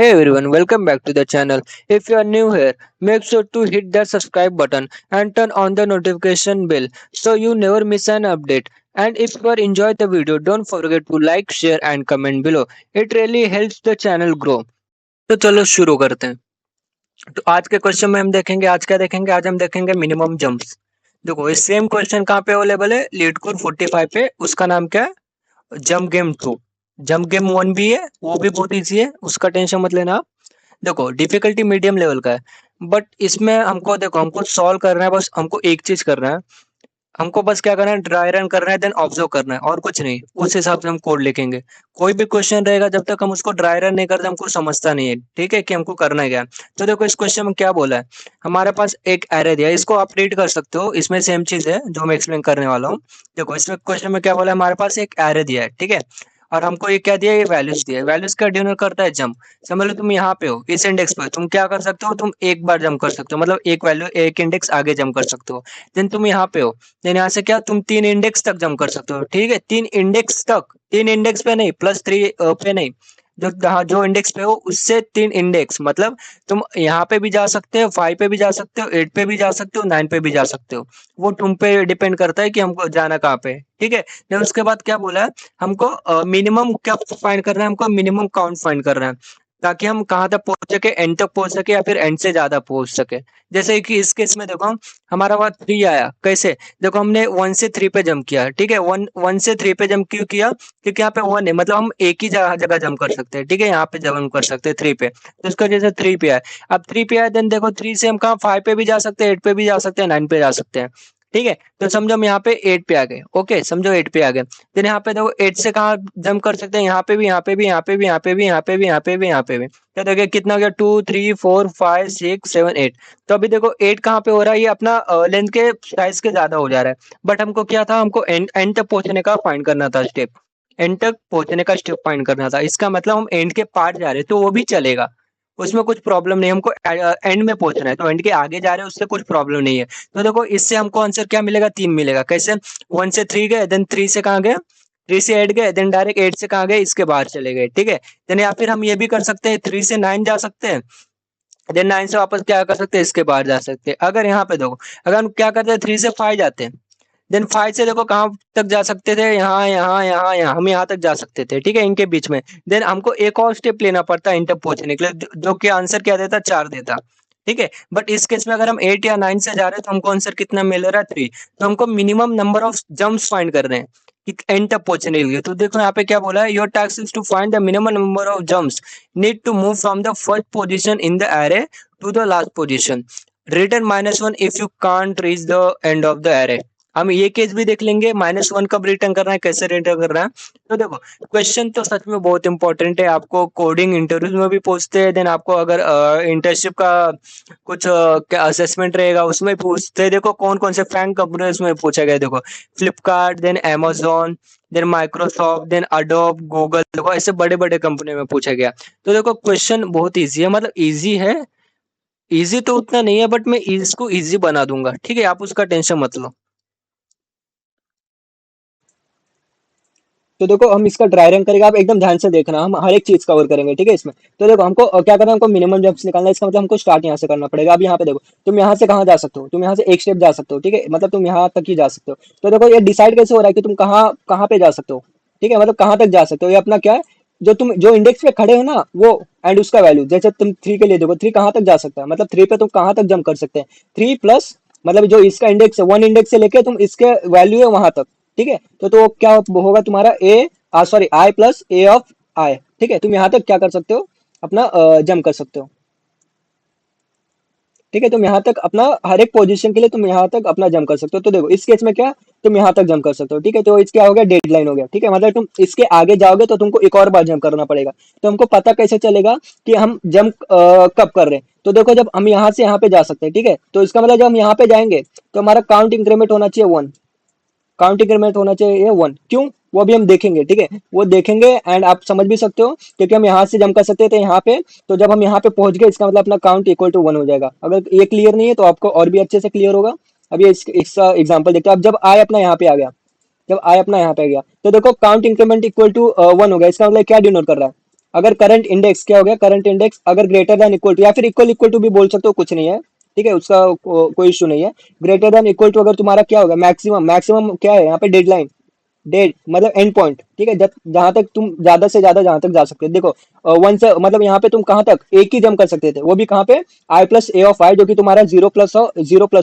Hey everyone, welcome back to the channel. If you are new here, make sure to hit that subscribe button and turn on the notification bell so you never miss an update. And if you are enjoyed the video, don't forget to like, share and comment below. It really helps the channel grow. तो चलो शुरू करते हैं। तो आज के question में हम देखेंगे आज हम देखेंगे मिनिमम जंप्स। देखो ये सेम क्वेश्चन कहाँ पे अवेलेबल है? लीड कोड 45 पे। उसका नाम क्या है? Jump game 2। जंप गेम 1 भी है, वो भी बहुत इजी है, उसका टेंशन मत लेना आप। देखो डिफिकल्टी मीडियम लेवल का है, बट इसमें हमको देखो हमको सॉल्व करना है, बस हमको एक चीज करना है। हमको बस क्या करना है, ड्राई रन करना है, देन ऑब्जर्व करना है और कुछ नहीं। उस हिसाब से हम कोड लिखेंगे। कोई भी क्वेश्चन रहेगा, जब तक हम उसको ड्राई रन नहीं करते हमको समझता नहीं है, ठीक है, कि हमको करना है क्या। तो देखो इस क्वेश्चन में क्या बोला है, हमारे पास एक एरे दिया है, इसको आप रीड कर सकते हो, इसमें सेम चीज है जो मैं एक्सप्लेन करने वाला हूँ। देखो इसमें क्वेश्चन में क्या बोला है, हमारे पास एक एरे दिया है, ठीक है, और हमको ये क्या दिया है, ये वैल्यूज दिया है। वैल्यूज का डिनोट करता है जंप। समझ लो तुम यहाँ पे हो, इस इंडेक्स पे तुम क्या कर सकते हो, तुम एक बार जंप कर सकते हो, मतलब एक वैल्यू एक इंडेक्स आगे जंप कर सकते हो। देन तुम यहाँ पे हो, देन यहाँ से क्या तुम 3 इंडेक्स तक जंप कर सकते हो, ठीक है, 3 इंडेक्स तक, 3 इंडेक्स पे नहीं, +3 पे नहीं, जो जहाँ जो इंडेक्स पे हो उससे 3 इंडेक्स, मतलब तुम यहाँ पे भी जा सकते हो, 5 पे भी जा सकते हो, 8 पे भी जा सकते हो, 9 पे भी जा सकते हो। वो तुम पे डिपेंड करता है कि हमको जाना कहाँ पे है, ठीक है। देन उसके बाद क्या बोला है, हमको मिनिमम क्या फाइंड करना है, हमको मिनिमम काउंट फाइंड करना है, ताकि हम कहाँ तक पहुंच सके, एंड तक पहुंच सके या फिर एंड से ज्यादा पहुंच सके। जैसे कि इस केस में देखो हमारा वहाँ 3 आया, कैसे? देखो हमने 1 से 3 पे जंप किया, ठीक है, वन वन से 3 पे जंप क्यों किया? क्योंकि यहाँ पे 1 है, मतलब हम एक ही जगह जगह जंप कर सकते हैं, ठीक है, यहाँ पे जंप कर सकते हैं 3 पे, तो इसका जैसे 3 पे आया। अब 3 पे आया, देन देखो 3 से हम कहाँ 5 पे भी जा सकते हैं, 8 पे भी जा सकते हैं, 9 पे जा सकते हैं, ठीक है। तो समझो हम यहाँ पे 8 पे आ गए, ओके, समझो 8 पे आ गए। देन यहाँ पे देखो 8 से कहाँ जंप कर सकते हैं, यहाँ पे भी, यहाँ पे भी, यहाँ पे भी, यहाँ पे भी, यहाँ पे भी, यहाँ पे भी, यहाँ पे भी। तो देखिए कितना हो गया, 2 3 4 5 6 7 8। तो अभी देखो 8 कहाँ पे हो रहा है, ये अपना लेंथ के साइज के ज्यादा हो जा रहा है, बट हमको क्या था, हमको एंड एंड तक पहुंचने का फाइंड करना था स्टेप। एंड तक पहुंचने का स्टेप फाइंड करना था, इसका मतलब हम एंड के पार्ट जा रहे हैं तो वो भी चलेगा, उसमें कुछ प्रॉब्लम नहीं। हमको एंड में पहुंचना है, तो एंड के आगे जा रहे हैं, उससे कुछ प्रॉब्लम नहीं है। तो देखो इससे हमको आंसर क्या मिलेगा, 3 मिलेगा। कैसे? 1 से 3 गए, देन 3 से कहाँ गए, 3 से 8 गए, देन डायरेक्ट 8 से कहाँ गए, इसके बाहर चले गए, ठीक है। देन या फिर हम ये भी कर सकते हैं, 3 से 9 जा सकते हैं, देन 9 से वापस क्या कर सकते हैं, इसके बाहर जा सकते हैं। अगर यहाँ पे देखो, अगर हम क्या करते हैं, 3 से 5 जाते हैं, देन 5 से देखो कहाँ तक जा सकते थे, यहाँ यहाँ यहाँ यहाँ, हम यहाँ तक जा सकते थे, ठीक है, इनके बीच में। देन हमको एक और स्टेप लेना पड़ता है इन तक पहुंचने के लिए, जो कि आंसर क्या देता, 4 देता, ठीक है। बट इस केस में अगर हम 8 या 9 से जा रहे हैं तो हमको आंसर कितना मिल रहा है, 3। तो हमको minimum number of jumps find कर रहे हैं कि एंड तक पहुंचने के लिए। तो देखो यहाँ पे क्या बोला है, your task is to find the minimum number of jumps need to move from the first position in the array to the last position. Return -1 if you can't reach the end of the array. हम ये case भी देख लेंगे, -1 कब return करना है, कैसे return करना है। तो देखो क्वेश्चन तो सच में बहुत इंपॉर्टेंट है, आपको कोडिंग इंटरव्यूज में भी पूछते हैं, देन आपको अगर इंटर्नशिप का कुछ क्या असेसमेंट रहेगा उसमें पूछते हैं। देखो कौन कौन से फ्रैंक कंपनी उसमें पूछा गया है, देखो Flipkart, then Amazon, then Microsoft, then Adobe, Google, देखो ऐसे बड़े बड़े कंपनी में पूछा गया। तो देखो क्वेश्चन बहुत ईजी है, मतलब ईजी है, ईजी तो उतना नहीं है, बट मैं इसको ईजी बना दूंगा, ठीक है, आप उसका टेंशन मत लो। तो देखो हम इसका ड्राई रन करेंगे, आप एकदम ध्यान से देखना, हम हर एक चीज कवर करेंगे, ठीक है इसमें। तो देखो हमको क्या करना है, हमको मिनिमम जंप्स निकालना है, इसका मतलब हमको स्टार्ट यहाँ से करना पड़ेगा। अब यहाँ पे देखो तुम यहाँ से कहाँ जा सकते हो, तुम यहाँ से एक स्टेप जा सकते हो, ठीक है, मतलब तुम यहाँ तक ही जा सकते हो। तो देखो ये डिसाइड कैसे हो रहा है कि तुम कहाँ कहाँ पे जा सकते हो, ठीक है, मतलब कहाँ तक जा सकते हो, ये अपना क्या है, जो तुम जो इंडेक्स पे खड़े हो ना वो, एंड उसका वैल्यू। जैसे तुम 3 के लिए देखो, 3 कहाँ तक जा सकता है, मतलब 3 पे तुम कहाँ तक जंप कर सकते हैं, 3 प्लस, मतलब जो इसका इंडेक्स है 1 इंडेक्स से लेके तुम इसके वैल्यू है वहां तक, ठीक है। तो क्या होगा तुम्हारा A, sorry, I plus A of I, ठीक है। तुम यहाँ तक क्या कर सकते हो, अपना जंप कर सकते हो, ठीक है। तुम यहाँ तक अपना हर एक पोजीशन के लिए तुम यहाँ तक अपना जंप कर सकते हो। तो देखो इस केस में क्या, तुम यहाँ तक जंप कर सकते हो, ठीक है। तो इसके क्या हो गया, डेडलाइन हो गया, ठीक है, मतलब तुम इसके आगे जाओगे तो तुमको एक और बार जंप करना पड़ेगा। तो हमको पता कैसे चलेगा कि हम जंप कब कर रहे हैं। तो देखो जब हम यहाँ से यहाँ पे जा सकते हैं, ठीक है, तो इसका मतलब जब हम यहाँ पे जाएंगे तो हमारा काउंट इंक्रीमेंट होना चाहिए 1, काउंट इंक्रीमेंट होना चाहिए 1, क्यों, वो भी हम देखेंगे, ठीक है, वो देखेंगे। एंड आप समझ भी सकते हो क्योंकि हम यहाँ से जंप कर सकते थे यहाँ पे, तो जब हम यहाँ पे पहुंच गए इसका मतलब अपना काउंट इक्वल टू 1 हो जाएगा। अगर ये क्लियर नहीं है तो आपको और भी अच्छे से क्लियर होगा। अब ये इसका एग्जाम्पल देखते हैं। अब जब आई अपना यहाँ पे आ गया, जब आई अपना यहाँ पे आ गया तो देखो काउंट इंक्रीमेंट इक्वल टू 1 हो गया, इसका मतलब क्या डिनोट कर रहा है, अगर करंट इंडेक्स क्या हो गया, करंट इंडेक्स अगर ग्रेटर देन इक्वल टू या फिर इक्वल टू भी बोल सकते हो, कुछ नहीं है, ठीक है, उसका कोई इशू नहीं है। ग्रेटर देन इक्वल टू अगर तुम्हारा क्या होगा, मैक्सिमम, मैक्सिमम क्या है यहाँ पे, डेडलाइन, डेड मतलब एंड पॉइंट, ठीक है, जब जहां तक तुम ज्यादा से ज्यादा जहां तक जा सकते हो। देखो वन से मतलब यहाँ पे तुम कहां तक एक ही जंप कर सकते थे, वो भी कहां पे, आई प्लस ए ऑफ आई, जो कि तुम्हारा जीरो प्लस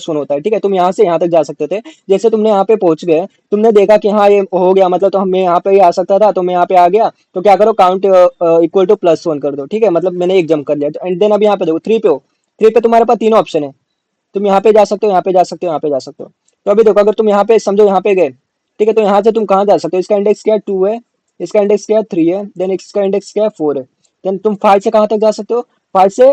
वन होता है, ठीक है, तुम यहाँ से यहाँ तक जा सकते थे। जैसे तुमने यहाँ पे पहुंच गए, तुमने देखा कि हाँ ये हो गया, मतलब तो हमें यहाँ पे ही आ सकता था, तो मैं यहाँ पे आ गया, तो क्या करो, count equal two plus one कर दो, ठीक है, मतलब मैंने एक जंप कर लिया, एंड देन अब यहाँ पे देखो थ्री पे हो, थ्री पे तुम्हारे पास तीन ऑप्शन है, तुम यहाँ पे जा सकते हो, यहाँ पे जा सकते हो, यहाँ पे जा सकते हो। तो अभी देखो, अगर तुम यहाँ पे समझो यहाँ पे गए, ठीक है, तो यहाँ से तुम कहाँ जा सकते हो, इसका इंडेक्स क्या है, टू है, इसका इंडेक्स क्या है, थ्री है, देन इसका इंडेक्स क्या है, फोर है। देन तुम फाइव से कहाँ तक जा सकते हो, फाइव से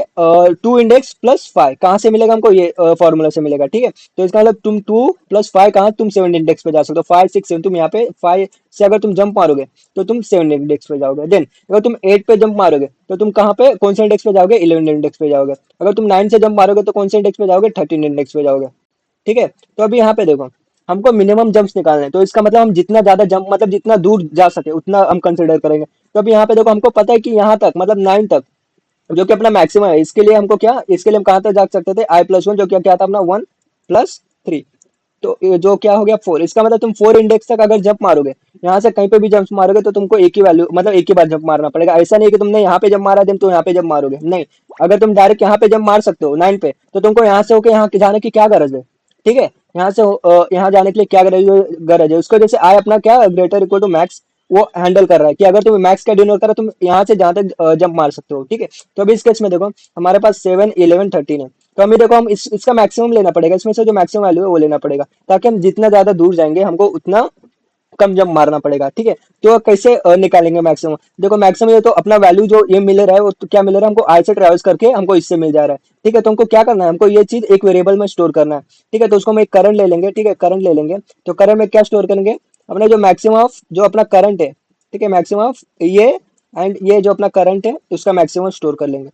टू इंडेक्स प्लस फाइव कहाँ से मिलेगा हमको, ये फॉर्मूला से मिलेगा, ठीक है। तो इसका मतलब तुम टू प्लस फाइव कहाँ, तुम सेवन इंडेक्स पे जा सकते हो, फाइव सिक्स सेवन, तुम यहाँ पे फाइव से अगर तुम जंप मारोगे तो तुम सेवन इंडेक्स पे जाओगे। देन अगर तुम एट पे जंप मारोगे तो तुम कहाँ पे, कौन से इंडेक्स पे जाओगे, इलेवन इंडेक्स पे जाओगे। अगर तुम नाइन से जंप मारोगे तो कौन से इंडेक्स पे जाओगे, थर्टीन इंडेक्स पे जाओगे, ठीक है। तो अभी यहाँ पे देखो, हमको मिनिमम जंप्स निकालने हैं, तो इसका मतलब हम जितना ज्यादा जंप मतलब जितना दूर जा सके उतना हम कंसिडर करेंगे। तो अभी यहाँ पे देखो, हमको पता है कि यहाँ तक मतलब नाइन तक जो कि अपना मैक्सिमम है, इसके लिए हमको क्या, इसके लिए हम कहाँ तक जा सकते थे, आई प्लस वन, जो कि क्या था अपना वन प्लस थ्री, तो ये जो क्या हो गया फोर। इसका मतलब तुम फोर इंडेक्स तक अगर जंप मारोगे, यहाँ से कहीं पे भी जंप मारोगे, तो तुमको एक ही वैल्यू मतलब एक ही बार जंप मारना पड़ेगा। ऐसा नहीं है कि तुमने यहाँ पे जंप मारा देन तो यहाँ पे जंप मारोगे, नहीं। अगर तुम डायरेक्ट यहाँ पे जंप मार सकते हो नाइन पे, तो तुमको यहाँ से होके यहाँ जाने की क्या गरज है, ठीक है। यहाँ से यहाँ जाने के लिए क्या गरज है उसको, जैसे आई अपना क्या ग्रेटर इक्वल टू मैक्स वो हैंडल कर रहा है कि अगर तुम्हें मैक्स का डिनोट करा, तुम यहाँ से जहाँ तक जंप मार सकते हो, ठीक है। तो अभी इस केस में देखो, हमारे पास सेवन इलेवन थर्टीन है, तो हमें देखो हम इसका मैक्सिमम लेना पड़ेगा, इसमें से जो मैक्सिमम वैल्यू है वो लेना पड़ेगा, ताकि हम जितना ज्यादा दूर जाएंगे हमको उतना कम जंप मारना पड़ेगा, ठीक है। तो कैसे निकालेंगे मैक्सिमम, देखो मैक्सिमम ये तो अपना वैल्यू जो ये मिल रहा है वो तो क्या मिल रहा है हमको, आई से ट्रेवल्स करके हमको इससे मिल जा रहा है, ठीक है। तो हमको क्या करना है, हमको ये चीज एक वेरिएबल में स्टोर करना है, ठीक है। तो उसको हम एक करंट ले लेंगे, ठीक है, करंट ले लेंगे, तो करंट में क्या स्टोर करेंगे, अपने जो मैक्सिमम ऑफ जो अपना करंट है, ठीक है, मैक्सिमम ऑफ ये एंड ये जो अपना करंट है उसका मैक्सिमम स्टोर कर लेंगे,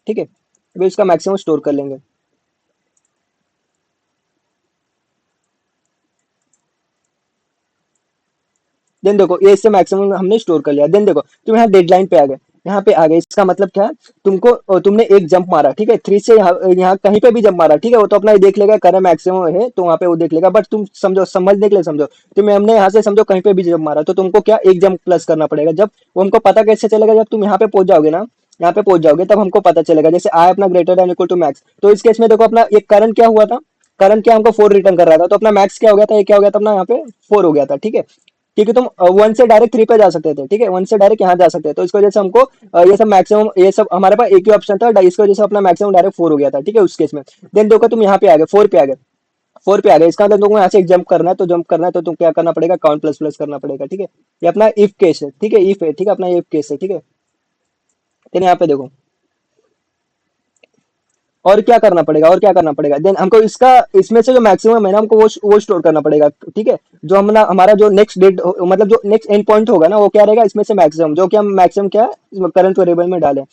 ठीक है। अभी उसका मैक्सिमम स्टोर कर लेंगे। देन देखो ये इससे मैक्सिमम हमने स्टोर कर लिया। देन देखो तुम यहाँ डेडलाइन पे आ गए, यहाँ पे आ गए, इसका मतलब क्या है, तुमको तुमने एक जंप मारा, ठीक है, थ्री से यहाँ कहीं पे भी जंप मारा, ठीक है, वो तो अपना ये देख लेगा, करे मैक्सिमम है तो वहाँ पे वो देख लेगा, बट तुम समझो, समझने के लिए समझो, तुम्हें हमने यहाँ से समझो कहीं पे भी जंप मारा, तो तुमको क्या एक जंप प्लस करना पड़ेगा। जब वो हमको पता कैसे चलेगा, जब तुम यहाँ पे पहुंच जाओगे ना, यहाँ पे पहुंच जाओगे तब हमको पता चलेगा, जैसे आई अपना greater than equal to max, तो इस केस में देखो अपना एक करंट क्या हुआ था, करंट क्या हमको फोर रिटर्न कर रहा था, तो अपना मैक्स क्या हो गया था, ये क्या हो गया था अपना यहाँ पे फोर हो गया था, ठीक है। क्योंकि तुम वन से डायरेक्ट थ्री पे जा सकते थे, ठीक है, वन से डायरेक्ट यहाँ जा सकते थे, तो इसकी वजह से हमको ये सब मैक्सिमम, ये सब हमारे पास एक ही ऑप्शन था, इसकी वजह से अपना मैक्सिमम डायरेक्ट फोर हो गया था, ठीक है, उस केस में। देन देखो तुम यहाँ पे आ गए, फोर पे आ गए, फोर पे आ गए, इसका मतलब तुमको यहाँ से एक जंप करना है, तो जंप करना है तो तुम क्या करना पड़ेगा, काउंट प्लस प्लस करना पड़ेगा, ठीक है। ये अपना इफ केस है, ठीक है, इफ है, ठीक है, अपना इफ केस है, ठीक है। देन यहाँ पे देखो और क्या करना पड़ेगा, और क्या करना पड़ेगा, देन हमको इसका इसमें से जो मैक्सिमम है ना, हमको वो स्टोर करना पड़ेगा, ठीक है। जो हम हमारा जो नेक्स्ट डेट मतलब जो नेक्स्ट एंड पॉइंट होगा ना, वो क्या रहेगा, इसमें से मैक्सिमम, जो कि हम मैक्सिमम क्या करंट वेरिएबल में डालें,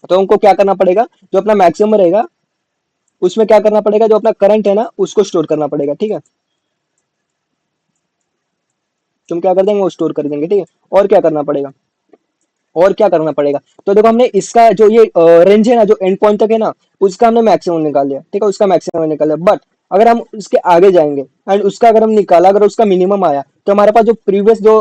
तो हमको क्या करना पड़ेगा, जो अपना मैक्सिमम रहेगा उसमें क्या करना पड़ेगा, जो अपना करंट है ना उसको स्टोर करना पड़ेगा, ठीक है। तुम क्या कर देंगे, वो स्टोर कर देंगे, ठीक है। और क्या करना पड़ेगा, और क्या करना पड़ेगा, तो देखो हमने इसका जो ये रेंज है ना, जो एंड पॉइंट तक है ना, उसका हमने मैक्सिमम निकाल लिया, ठीक है, उसका मैक्सिमम निकाल लिया। बट अगर हम उसके आगे जाएंगे एंड उसका अगर हम निकाला, अगर उसका मिनिमम आया, तो हमारे पास जो प्रीवियस जो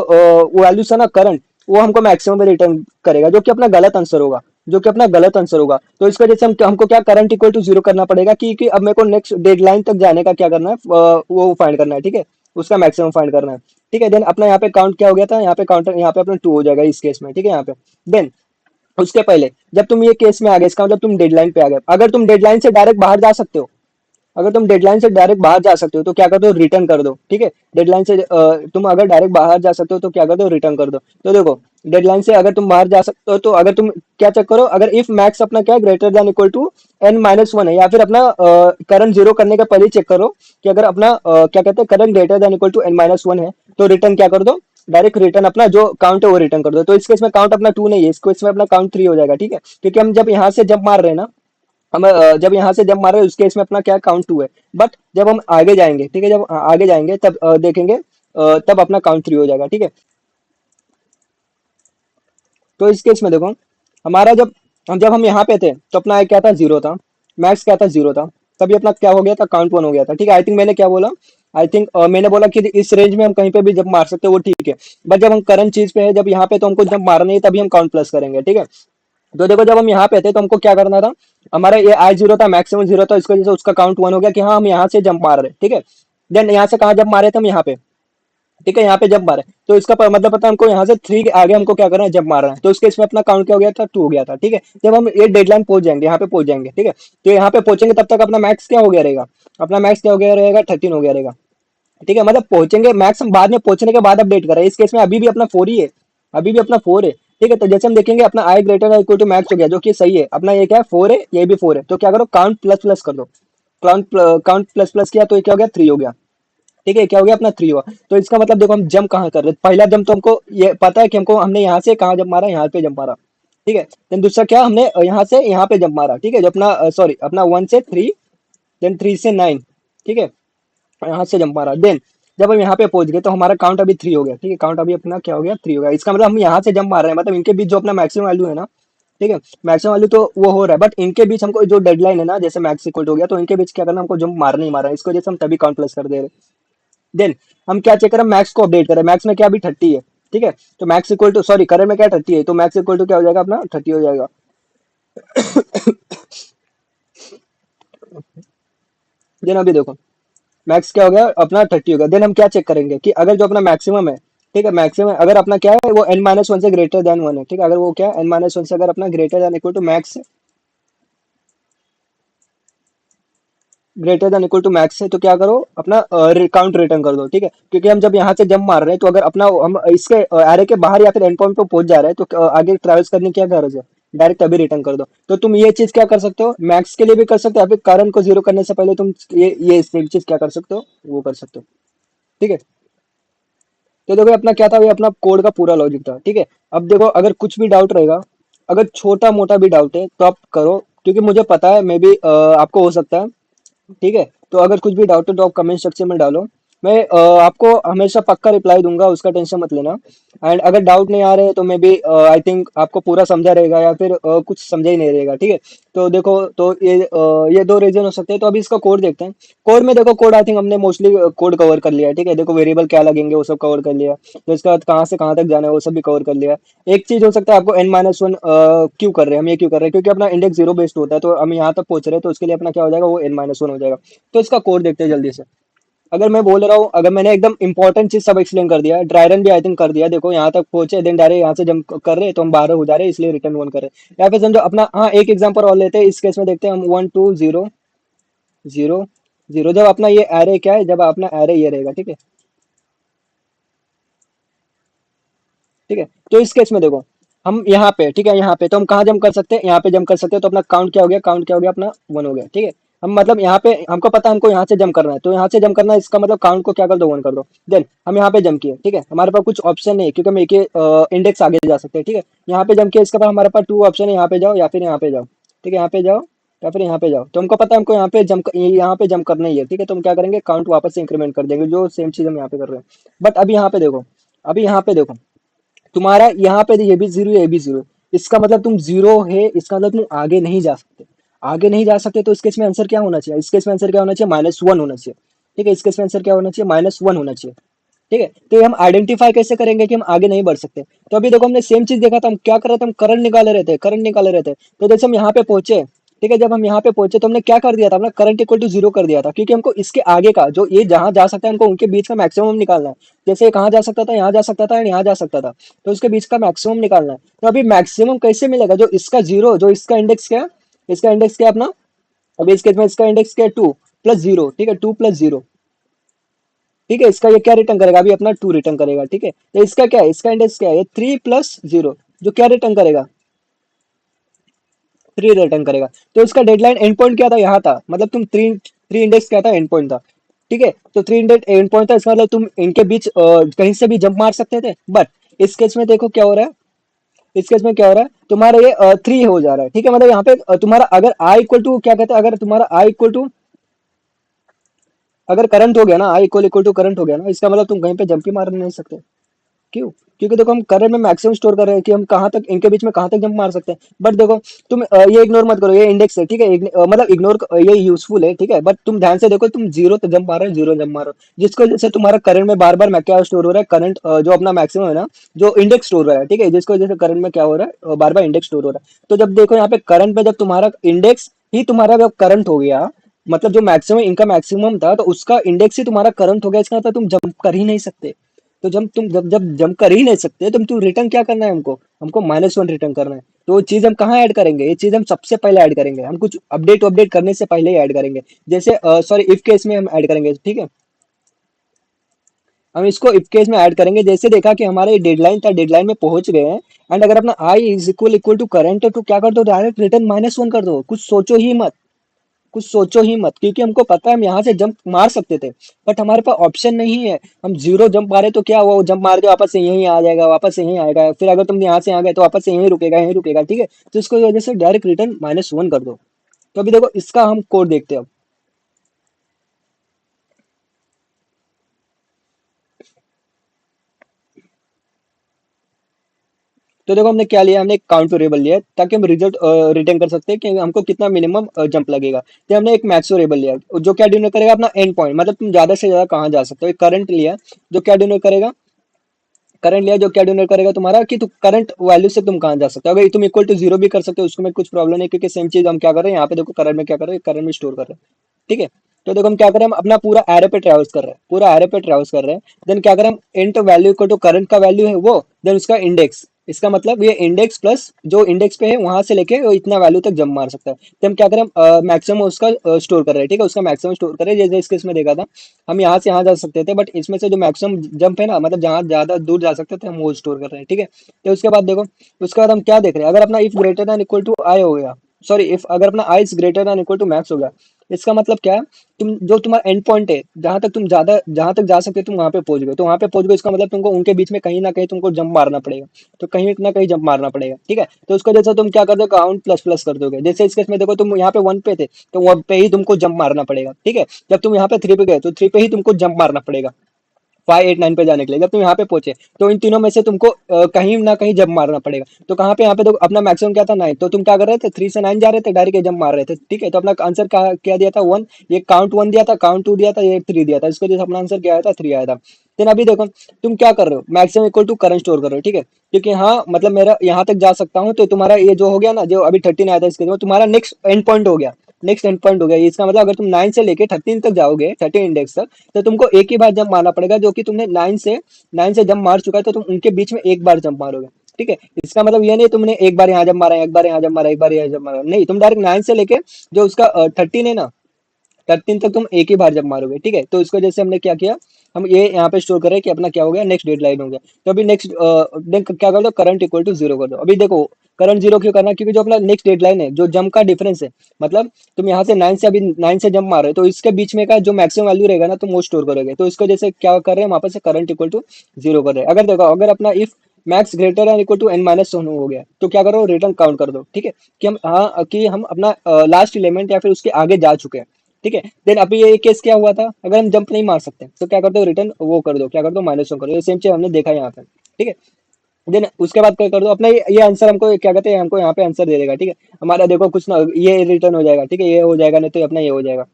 वैल्यू था ना करंट, वो हमको मैक्सिमम में रिटर्न करेगा, जो कि अपना गलत आंसर होगा, जो कि अपना गलत आंसर होगा। तो इस वजह से हमको क्या करंट इक्वल टू जीरो करना पड़ेगा, कि अब मेरे को नेक्स्ट डेडलाइन तक जाने का क्या करना है, वो फाइंड करना है, ठीक है, उसका मैक्सिमम फाइंड करना है, ठीक है। देन अपना यहाँ पे काउंट क्या हो गया था, यहाँ पे काउंटर यहाँ पे अपना टू हो जाएगा इस केस में, ठीक है, यहाँ पे। देन उसके पहले जब तुम ये केस में आ गए, इसका मतलब तुम डेडलाइन पे आ गए, अगर तुम डेडलाइन से डायरेक्ट बाहर जा सकते हो, अगर तुम डेडलाइन से डायरेक्ट बाहर जा सकते हो तो क्या कर दो, रिटर्न कर दो, ठीक है। डेडलाइन से तुम अगर डायरेक्ट बाहर जा सकते हो तो क्या कर दो, रिटर्न कर दो। तो देखो डेडलाइन से अगर तुम बाहर जा सकते हो, तो अगर तुम क्या चेक करो, अगर इफ मैक्स अपना क्या greater than equal to n minus one है, या फिर अपना करंट जीरो करने के पहले ही चेक करो कि अगर अपना क्या कहते हैं current greater than equal to n minus one है, तो रिटर्न क्या कर दो, डायरेक्ट रिटर्न अपना जो काउंट है वो रिटर्न कर दो। तो इस केस में काउंट अपना टू नहीं है, इसको इसमें अपना काउंट थ्री हो जाएगा, ठीक है, क्योंकि हम जब यहाँ से जब मार रहे हैं ना, हम जब यहाँ से जब मार रहे हैं उसके इसमें अपना क्या काउंट टू है। बट जब हम आगे जाएंगे, ठीक है, जब आगे जाएंगे तब देखेंगे तब अपना काउंट थ्री हो जाएगा, ठीक है। तो इस केस में देखो हमारा जब हम यहाँ पे थे तो अपना क्या था, जीरो था, मैक्स क्या था, जीरो था, तभी अपना क्या हो गया था, काउंट वन हो गया था। ठीक है, आई थिंक मैंने क्या बोला, आई थिंक मैंने बोला कि इस रेंज में हम कहीं पे भी जब मार सकते हैं वो ठीक है, बट जब हम करंट चीज पे है, जब यहाँ पे तो हमको जब मारना है तभी हम काउंट प्लस करेंगे। ठीक है, तो देखो जब हम यहाँ पे थे तो हमको क्या करना था, हमारा ये आई जीरो था, मैक्सिमम जीरो था, इसकी वजह से उसका काउंट वन हो गया कि हाँ हम यहाँ से जंप मार रहे हैं। ठीक है, देन यहाँ से कहाँ जंप मारे थे हम, यहाँ पे। ठीक है, यहाँ पे जंप मारे तो इसका मतलब पता है हमको यहाँ से थ्री के आगे हमको क्या करना है, जंप मारना है। तो इसके इसमें अपना काउंट क्या हो गया था, टू हो गया था। ठीक है, जब हम ये डेडलाइन पहुंच जाएंगे, यहाँ पे पहुंच जाएंगे, ठीक है, तो यहाँ पे पहुंचेंगे तब तक अपना मैक्स क्या हो गया रहेगा, अपना मैक्स क्या हो गया रहेगा, 13 हो गया रहेगा। ठीक है, मतलब पहुंचेंगे मैक्स हम बाद में, पहुंचने के बाद अपडेट कर रहे हैं। इस केस में अभी भी अपना फोर ही है, अभी भी अपना फोर है। ठीक है, तो जैसे हम देखेंगे अपना आई ग्रेटर इक्वल टू मैक्स हो गया, जो कि सही है। अपना ये क्या है, फोर है, ये भी फोर है, तो क्या करो, काउंट प्लस प्लस कर दो। काउंट प्लस प्लस किया तो ये क्या हो गया, थ्री हो गया। ठीक है, क्या हो गया, अपना थ्री हुआ। तो इसका मतलब देखो हम जंप कहाँ कर रहे हैं, पहला जंप तो हमको ये पता है कि हमको हमने यहाँ से कहाँ जंप मारा, यहाँ पे जंप मारा। ठीक है, देन दूसरा क्या, हमने यहाँ से यहाँ पे जंप मारा। ठीक है, जो अपना सॉरी अपना वन से थ्री, देन थ्री से नाइन। ठीक है, यहाँ से जंप मारा, देन जब हम यहाँ पे पहुंच गए तो हमारा काउंट अभी थ्री हो गया। ठीक है, काउंट अभी अपना क्या हो गया, थ्री हो गया। इसका मतलब हम यहाँ से जंप मार रहे हैं, मतलब इनके बीच जो अपना मैक्सिमम वैल्यू है ना, ठीक है, मैक्सिमम वैल्यू तो वो हो रहा है, बट इनके बीच हमको जो डेडलाइन है ना, जैसे मैक्स इक्वल हो गया, तो इनके बीच क्या करना, हमको जंप मारना ही मारना है। इसको जैसे हम तभी काउंट प्लस कर दे रहे हैं। देन हम क्या चेक करें, मैक्स को अपडेट करें। मैक्स में क्या अभी 30 है। ठीक है, तो मैक्स इक्वल टू सॉरी करें में क्या 30 है, तो मैक्स इक्वल टू क्या हो जाएगा, अपना 30 हो जाएगा। देन अभी देखो मैक्स क्या हो गया, अपना 30 हो गया। देन हम क्या चेक करेंगे कि अगर जो अपना मैक्सिमम है, ठीक है, मैक्सिमम अगर अपना क्या है, वो एन माइनस वन से ग्रेटर देन वन है। ठीक है, अगर वो क्या है, एन माइनस वन से अगर अपना greater than equal to max, greater than equal to max है, तो क्या करो, अपना काउंट रिटर्न कर दो। ठीक है, क्योंकि हम जब यहाँ से जंप मार रहे हैं तो अगर अपना हम इसके एरे के बाहर या फिर एंड पॉइंट पे पहुंच जा रहे हैं तो आगे ट्रेवल्स करने की क्या गरज है, डायरेक्ट अभी रिटर्न कर दो। तो तुम ये चीज क्या कर सकते हो, मैक्स के लिए भी कर सकते हो, या फिर करंट को जीरो करने से पहले तुम ये सेम चीज क्या कर सकते हो, वो कर सकते हो। ठीक है, तो देखो अपना क्या था, ये अपना कोड का पूरा लॉजिक था। ठीक है, अब देखो अगर कुछ भी डाउट रहेगा, अगर छोटा मोटा भी डाउट है तो आप करो, क्योंकि मुझे पता है मे बी आपको हो सकता है। ठीक है, तो अगर कुछ भी डाउट है तो आप कमेंट सेक्शन में डालो, मैं आपको हमेशा पक्का रिप्लाई दूंगा, उसका टेंशन मत लेना। एंड अगर डाउट नहीं आ रहे तो मे बी आई थिंक आपको पूरा समझा रहेगा, या फिर कुछ समझा ही नहीं रहेगा। ठीक है, तो देखो तो ये दो रीजन हो सकते हैं। तो अभी इसका कोड देखते हैं। कोड में देखो, कोड आई थिंक हमने मोस्टली कोड कवर कर लिया है। ठीक है, देखो वेरिएबल क्या लगेंगे वो सब कवर कर लिया, तो इसके बाद कहाँ से कहाँ तक जाना है वो सब भी कवर कर लिया। एक चीज हो सकता है आपको एन माइनस वन क्यों कर रहे हैं, हम ये क्यों कर रहे हैं, क्योंकि अपना इंडेक्स जीरो बेस्ड होता है, तो हम यहाँ तक पहुंच रहे हैं, तो उसके लिए अपना क्या हो जाएगा, वो एन माइनस वन हो जाएगा। तो इसका कोड देखते हैं जल्दी से। अगर मैं बोल रहा हूँ, अगर मैंने एकदम इंपॉर्टेंट चीज सब एक्सप्लेन कर दिया, ड्राई रन भी आई थिंक कर दिया, देखो यहाँ तक पहुंचे, देन डायरेक्ट यहाँ से जंप कर रहे हैं तो हम 12 हो जा रहे हैं, इसलिए रिटर्न वन कर रहे हैं। या फिर समझो अपना, हाँ एक एग्जांपल और लेते हैं, इस केस में देखते हैं हम, one two zero zero zero, जब अपना ये एरे क्या है, जब अपना एरे ये रहेगा। ठीक है, ठीक है, तो इस केस में देखो हम यहाँ पे, ठीक है, यहाँ पे तो हम कहाँ जंप कर सकते हैं, यहाँ पे जंप कर सकते हैं, तो अपना काउंट क्या हो गया, काउंट क्या हो गया, अपना वन हो गया। ठीक है, हम मतलब यहाँ पे हमको पता है हमको यहाँ से जंप करना है, तो यहाँ से जंप करना है, इसका मतलब काउंट को क्या कर दो, वन कर दो। देन हम यहाँ पे जंप किए। ठीक है, हमारे पास कुछ ऑप्शन नहीं है, क्योंकि हम एक इंडेक्स आगे जा सकते हैं। ठीक है, यहाँ पे जंप किया, इसके बाद हमारे पास टू ऑप्शन है, यहाँ पे जाओ या फिर यहाँ पे जाओ। ठीक है, यहाँ पे जाओ या फिर यहाँ पे जाओ, तो हमको पता है हमको यहाँ पे जंप करना ही है। ठीक है, तो हम क्या करेंगे, काउंट वापस से इंक्रीमेंट कर देंगे, जो सेम चीज हम यहाँ पे कर रहे हैं। बट अभी यहाँ पे देखो, अभी यहाँ पे देखो, तुम्हारा यहाँ पे ये भी जीरो, ये भी जीरो, इसका मतलब तुम जीरो है, इसका मतलब तुम आगे नहीं जा सकते। आगे नहीं जा सकते, तो इस केस में आंसर क्या होना चाहिए, इस केस में आंसर क्या होना चाहिए, माइनस वन होना चाहिए। ठीक है, इस केस में आंसर क्या होना चाहिए, माइनस वन होना चाहिए। ठीक है, तो ये हम आइडेंटिफाई कैसे करेंगे कि हम आगे नहीं बढ़ सकते। तो अभी देखो हमने सेम चीज देखा था, हम क्या कर रहे थे, हम करंट निकाले रहते हैं, करंट निकाले रहते हैं। तो जैसे हम यहाँ पे पहुंचे, ठीक है, जब हम यहाँ पे पहुंचे तो हमने क्या कर दिया था, अपना करंट इक्वल टू जीरो कर दिया था, क्योंकि हमको इसके आगे का जो ये जहां जा सकता है, हमको उनके बीच का मैक्सिमम निकालना है। जैसे ये कहाँ जा सकता था, यहाँ जा सकता था, यहाँ जा सकता था, तो उसके बीच का मैक्सिमम निकालना है। तो अभी मैक्सिमम कैसे मिलेगा, जो इसका जीरो, जो इसका इंडेक्स क्या है, इसका इंडेक्स क्या है अपना, अभी इस केस में इसका इंडेक्स क्या है, टू प्लस जीरो। ठीक है, टू प्लस जीरो। ठीक है, इसका ये क्या रिटर्न करेगा, अभी अपना टू रिटर्न करेगा। ठीक है, तो इसका क्या है, इसका इंडेक्स क्या है, थ्री प्लस जीरो, जो क्या रिटर्न करेगा, थ्री रिटर्न करेगा। तो इसका डेडलाइन एंड पॉइंट क्या था, यहाँ था, मतलब तुम थ्री थ्री इंडेक्स क्या था, एंड पॉइंट था। ठीक है, तो थ्री इंडेक्स एंड पॉइंट था, इसका मतलब तुम इनके बीच कहीं से भी जंप मार सकते थे। बट इस केस में देखो क्या हो रहा है, इस केस में क्या हो रहा है, तुम्हारा ये थ्री हो जा रहा है। ठीक है, मतलब यहाँ पे तुम्हारा अगर आई इक्वल टू क्या कहते हैं, अगर तुम्हारा आई इक्वल टू अगर करंट हो गया ना, I equal equal to current हो गया ना, इसका मतलब तुम कहीं पे जंप ही मार नहीं सकते। क्यों? क्योंकि देखो हम करंट में मैक्सिमम स्टोर कर रहे हैं कि हम कहाँ तक इनके बीच में कहाँ तक जंप मार सकते हैं। बट देखो तुम ये इग्नोर मत करो, ये इंडेक्स है, ठीक है? मतलब इग्नोर, ये यूजफुल है, ठीक है? बट तुम ध्यान से देखो, तुम जीरो तो जंप मार रहे हो, जीरो जंप मार रहे हो, जिसकी वजह से तुम्हारा करंट में बार बार मैं क्या स्टोर हो रहा है, करंट जो अपना मैक्सिमम है ना, जो इंडेक्स स्टोर हो रहा है, ठीक है? जिसकी वजह से करंट में क्या हो रहा है, बार बार इंडेक्स स्टोर हो रहा है। तो जब देखो यहाँ पे करंट में, जब तुम्हारा इंडेक्स ही तुम्हारा जब करंट हो गया, मतलब जो मैक्सिमम इनका मैक्सिमम था तो उसका इंडेक्स ही तुम्हारा करंट हो गया, इसका मतलब तुम जंप कर ही नहीं सकते। तो जब तुम जब जब जंप कर ही नहीं सकते, तुम रिटर्न क्या करना है हमको, हमको -1 रिटर्न करना है। तो वो चीज हम कहाँ ऐड करेंगे, ये चीज हम सबसे पहले ऐड करेंगे, हम कुछ अपडेट अपडेट करने से पहले ही ऐड करेंगे। जैसे सॉरी, इफ केस में हम ऐड करेंगे, ठीक है? हम इसको इफ केस में ऐड करेंगे, जैसे देखा कि हमारे डेडलाइन था, डेडलाइन में पहुंच गए हैं, एंड अगर अपना I is equal equal to current है, तो क्या कर दो, डायरेक्ट रिटर्न -1 कर दो, कुछ सोचो ही मत, कुछ सोचो ही मत, क्योंकि हमको पता है हम यहाँ से जंप मार सकते थे, बट हमारे पास ऑप्शन नहीं है। हम जीरो जंप मारे तो क्या हुआ, वो जंप मार के वापस से यहीं आ जाएगा, वापस से यहीं आएगा, फिर अगर तुम यहाँ से आ गए तो वापस से यहीं रुकेगा, यहीं रुकेगा, ठीक है? तो इसको वजह से डायरेक्ट रिटर्न -1 कर दो। तो अभी देखो इसका हम कोड देखते हैं अब। तो देखो हमने क्या लिया, हमने एक काउंट वेरिएबल लिया है, ताकि हम रिजल्ट रिटर्न कर सकते हैं कि हमको कितना मिनिमम जंप लगेगा। तो हमने एक मैक्स वेरिएबल लिया है, जो क्या डिनोट करेगा, अपना एंड पॉइंट, मतलब तुम ज्यादा से ज्यादा कहाँ जा सकते हो। एक करंट लिया है, जो क्या डिनोट करेगा, करंट लिया जो क्या डिनोट करेगा तुम्हारा, कि तुम करंट वैल्यू से तुम कहाँ जा सकते हो। अगर तुम इक्वल टू जीरो भी कर सकते हो, उसको में कुछ प्रॉब्लम नहीं, क्योंकि सेम चीज हम क्या कर रहे हैं यहाँ पे, देखो करंट में क्या कर रहे हैं, करंट में स्टोर कर रहे हैं, ठीक है? तो देखो हम क्या कर रहे हैं, हम अपना पूरा एरे पे ट्रेवल्स कर रहे हैं, पूरा एरे पे ट्रेवल्स कर रहे हैं। देन क्या करें हम, int value equal to current का वैल्यू है वो, देन उसका इंडेक्स, इसका मतलब ये इंडेक्स प्लस जो इंडेक्स पे है वहां से लेके वो इतना वैल्यू तक जंप मार सकता है। तो हम क्या करें, मैक्सिमम उसका स्टोर कर रहे हैं, ठीक है? उसका मैक्सिमम स्टोर करें, जैसे इस केस में देखा था, हम यहाँ से यहाँ जा सकते थे, बट इसमें से जो मैक्सिमम जंप है ना, मतलब जहाँ ज्यादा दूर जा सकते थे, हम वो स्टोर कर रहे हैं, ठीक है? तो उसके बाद देखो, उसके बाद हम क्या देख रहे हैं, अगर अपना if greater than equal to I हो गया, सॉरी, इफ अगर अपना I is greater than equal to max हो गया, इसका मतलब क्या है, तुम जो तुम्हारा एंड पॉइंट है, जहां तक तुम ज्यादा जहां तक जा सकते हो, तुम वहां पे पहुंच गए, तो वहां पे पहुंच गए, इसका मतलब तुमको उनके बीच में कहीं ना कहीं तुमको जंप मारना पड़ेगा। तो कहीं ना कहीं जंप मारना पड़ेगा, ठीक है? तो उसका जैसा तुम क्या कर दो, काउंट प्लस प्लस कर दोगे, जैसे इस केस में देखो तुम यहाँ पे 1 पे थे, तो 1 पे ही तुमको जंप मारना पड़ेगा, ठीक है? जब तुम यहाँ पे 3 पे गए, तो 3 पे ही तुमको जंप मारना पड़ेगा 5 8 9 पे जाने के लिए। जब तुम यहाँ पे पहुंचे, तो इन तीनों में से तुमको कहीं ना कहीं जंप मारना पड़ेगा। तो कहाँ पे, यहाँ पे तो अपना मैक्सिमम क्या था, 9, तो तुम क्या कर रहे थे, 3 से 9 जा रहे थे, डायरेक्ट जंप मार रहे थे, ठीक है? तो अपना आंसर क्या दिया था, 1। ये काउंट 1 दिया था, काउंट 2 दिया था, ये 3 दिया था, इसको जैसे अपना आंसर क्या आया था, 3 आया था। देन अभी देखो तुम क्या कर रहे हो, maximum equal to current store कर रहे हो, ठीक है? क्योंकि हाँ, मतलब मेरा यहाँ तक जा सकता हूँ, तो तुम्हारा ये जो हो गया ना, जो अभी 13 आया था, इसके बाद तुम्हारा नेक्स्ट एंड पॉइंट हो गया, नेक्स्ट एंड पॉइंट हो गया। इसका मतलब अगर तुम 9 से लेके 13 तक जाओगे, 13 इंडेक्स तक, तो तुमको एक ही बार जंप मारना पड़ेगा, जो कि तुमने 9 से जंप मार चुका है, तो तुम उनके बीच में एक बार जंप मारोगे, ठीक है? इसका मतलब ये नहीं तुमने एक बार यहाँ जंप मारा, एक बार यहाँ जंप मारा, एक बार यहाँ जंप मारा, नहीं, तुम डायरेक्ट 9 से लेके जो उसका 13 है ना, 13 तक तुम एक ही बार जब मारोगे, ठीक है? तो इसको जैसे हमने क्या किया, हम ये यहाँ पे स्टोर करें कि अपना क्या हो गया, नेक्स्ट डेडलाइन हो गया। तो अभी नेक्स्ट क्या कर दो, करंट इक्वल टू जीरो कर दो। अभी देखो करंट जीरो क्यों करना है, क्योंकि जो अपना नेक्स्ट डेडलाइन है, जो जंप का डिफरेंस है, मतलब तुम यहाँ से 9 से अभी 9 से जंप मार रहे हो, तो इसके बीच में का जो मैक्सिमम वैल्यू रहेगा ना, तुम वो स्टोर करोगे। तो इसको जैसे क्या कर रहे हैं, वापस से करंट इक्वल टू जीरो कर रहे हैं। अगर देखो, अगर अपना if max greater and equal to n minus one हो गया, तो क्या करो, रिटर्न काउंट कर दो, ठीक है? कि हम, हाँ, कि हम अपना लास्ट एलिमेंट या फिर उसके आगे जा चुके हैं, ठीक है? देन अभी ये केस क्या हुआ था, अगर हम जंप नहीं मार सकते, तो क्या कर दो, रिटर्न वो कर दो, क्या कर दो, -1 कर दो। ये सेम चीज हमने देखा यहाँ पे, ठीक है? देन उसके बाद क्या कर दो, अपना ये आंसर हमको क्या कहते हैं, हमको यहाँ पे आंसर दे देगा, ठीक है? हमारा देखो कुछ ना, ये रिटर्न हो जाएगा, ठीक है? ये हो जाएगा, नहीं तो अपना ये हो जाएगा।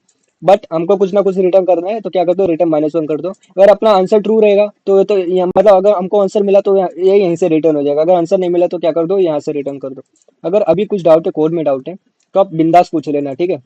बट हमको कुछ ना कुछ रिटर्न करना है, तो क्या कर दो, रिटर्न -1 कर दो। अगर अपना आंसर ट्रू रहेगा, तो मतलब अगर हमको आंसर मिला, तो ये यहीं से रिटर्न हो जाएगा। अगर आंसर नहीं मिला, तो क्या कर दो, यहाँ से रिटर्न कर दो। अगर अभी कुछ डाउट है, कोड में डाउट है, तो आप बिंदास पूछ लेना, ठीक है?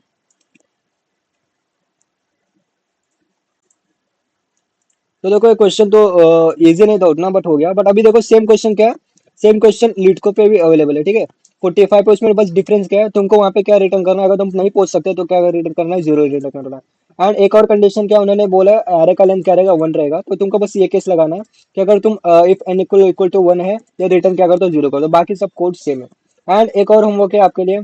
तो देखो ये क्वेश्चन तो इजी नहीं था उतना, बट हो गया। बट अभी देखो सेम क्वेश्चन क्या है, सेम क्वेश्चन लीडको पे भी अवेलेबल है, ठीक है? 45 पे, उसमें बस डिफरेंस क्या है, तुमको वहां पे क्या रिटर्न करना है, अगर तुम नहीं पहुंच सकते तो क्या रिटर्न करना है, जीरो रिटर्न करना है। एंड एक और कंडीशन क्या उन्होंने बोला है, एरे का लेंथ क्या रहेगा, 1 रहेगा। तो तुमको बस ये केस लगाना है कि अगर तुम if n equal equal to 1 है, तो रिटर्न क्या कर दो, जीरो कर दो, बाकी सब कोड सेम है। एंड एक और होमवर्क है आपके लिए,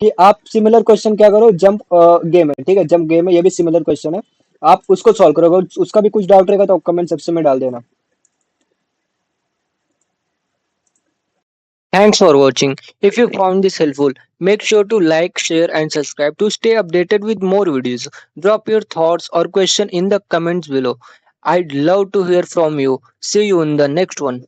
कि आप सिमिलर क्वेश्चन क्या करो, जंप गेम है, ठीक है? जंप गेम है, ये भी सिमिलर क्वेश्चन है, आप उसको सॉल्व करोगे। उसका भी कुछ डाउट रहेगा तो कमेंट सेक्शन में डाल देना। Thanks for watching. If you found this helpful, make sure to like, share, and subscribe to stay updated with more videos. Drop your thoughts or question in the comments below. I'd love to hear from you. See you in the next one.